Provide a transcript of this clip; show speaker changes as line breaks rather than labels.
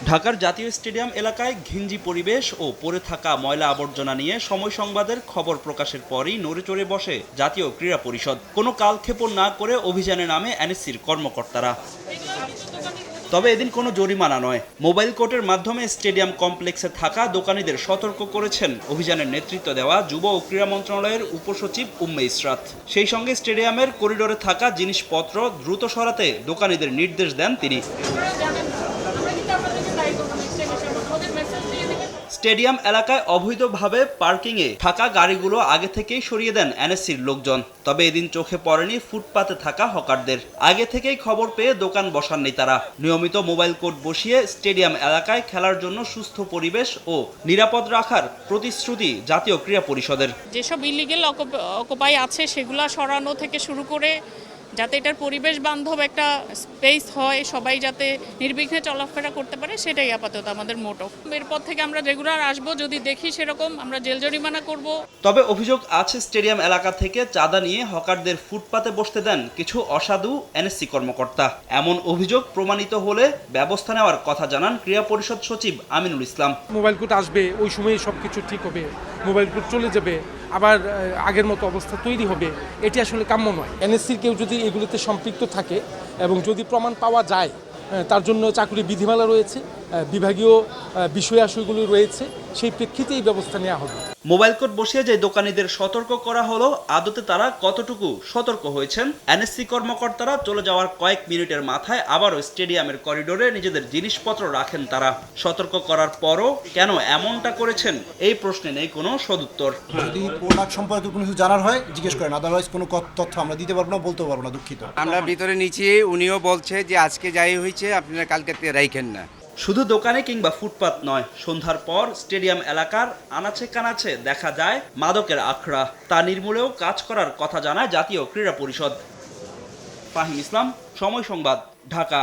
ঢাকার জাতীয় স্টেডিয়াম এলাকায় ঘিঞ্জি পরিবেশ ও পড়ে থাকা ময়লা আবর্জনা নিয়ে সময় সংবাদের খবর প্রকাশের পরই নড়েচড়ে বসে জাতীয় ক্রীড়া পরিষদ। কোনো কালক্ষেপণ না করে অভিযানে নামে এনএসসির কর্মকর্তারা। তবে এদিন কোনো জরিমানা নয়, মোবাইল কোর্টের মাধ্যমে স্টেডিয়াম কমপ্লেক্সে থাকা দোকানিদের সতর্ক করেছেন অভিযানের নেতৃত্ব দেওয়া যুব ও ক্রীড়া মন্ত্রণালয়ের উপসচিব উম্মে ইসরাত। সেই সঙ্গে স্টেডিয়ামের করিডোরে থাকা জিনিসপত্র দ্রুত সরাতে দোকানিদের নির্দেশ দেন তিনি। স্টেডিয়াম এলাকায় অবৈধভাবে পার্কিংয়ে থাকা গাড়িগুলো আগে থেকেই সরিয়ে দেন এনএসসির লোকজন। তবে এদিন চোখে পড়েনি ফুটপাতে থাকা হকারদের। আগে থেকেই খবর পেয়ে দোকান বসাননি তারা। নিয়মিত মোবাইল কোর্ট বসিয়ে স্টেডিয়াম এলাকায় খেলার জন্য সুস্থ পরিবেশ ও নিরাপদ রাখার প্রতিশ্রুতি জাতীয় ক্রীড়া পরিষদের।
যেসব ইলিগেল অকুপাই আছে সেগুলো সরানো থেকে শুরু করে যাতে এটার পরিবেশ বান্ধব একটা স্পেস হয়, সবাই যাতে নির্বিঘ্নে চলাফেরা করতে পারে, সেটাই আপাতত আমাদের মোটো। এরপর থেকে আমরা রেগুলার আসবো, যদি দেখি সেরকম আমরা জেল জরিমানা করব।
তবে অভিযোগ আছে স্টেডিয়াম এলাকা থেকে চাঁদা নিয়ে হকারদের ফুটপাতে বসতে দেন কিছু অসাধু এনএসসি কর্মকর্তা। এমন অভিযোগ প্রমাণিত হলে ব্যবস্থা নেওয়ার কথা জানান ক্রীড়া পরিষদ সচিব আমিনুল ইসলাম।
মোবাইল কোর্ট আসবে, ওই সময় সবকিছু ঠিক হবে, মোবাইল কোর্ট চলে যাবে, আবার আগের মতো অবস্থা তৈরি হবে, এটি আসলে কাম্য নয়। এনএসসির কেউ যদি এগুলোতে সম্পৃক্ত থাকে এবং যদি প্রমাণ পাওয়া যায়, তার জন্য চাকরি বিধিমালা রয়েছে, বিভাগীয় বিষয়াশয়গুলো রয়েছে, সেই প্রেক্ষিতে এই ব্যবস্থা নেওয়া হবে।
মোবাইল কোর্ট বসিয়ে যে দোকানীদের সতর্ক করা হলো, আদতে তারা কতটুকু সতর্ক হয়েছেন? এনএসসি কর্মকর্তারা চলে যাওয়ার কয়েক মিনিটের মাথায় আবারও স্টেডিয়ামের করিডোরে নিজেদের জিনিসপত্র রাখেন তারা। সতর্ক করার পরও কেন এমনটা করেছেন, এই প্রশ্নে নেই কোনো সদুত্তর।
যদি প্রোডাক্ট সম্পর্কে কোনো কিছু জানার হয় জিজ্ঞেস করেন, আদারওয়াইজ কোনো তথ্য আমরা দিতে পারবো না, বলতে পারবো না, দুঃখিত।
আমরা ভিতরে নিচে, উনিও বলছে যে আজকে যাই হয়েছে আপনারা কালকে রাইখেন না।
শুধু দোকানে কিংবা ফুটপাত নয়, সন্ধ্যার পর স্টেডিয়াম এলাকার আনাচে কানাচে দেখা যায় মাদকের আখড়া। তা নির্মূলেও কাজ করার কথা জানায় জাতীয় ক্রীড়া পরিষদ। ফাহিম ইসলাম, সময় সংবাদ, ঢাকা।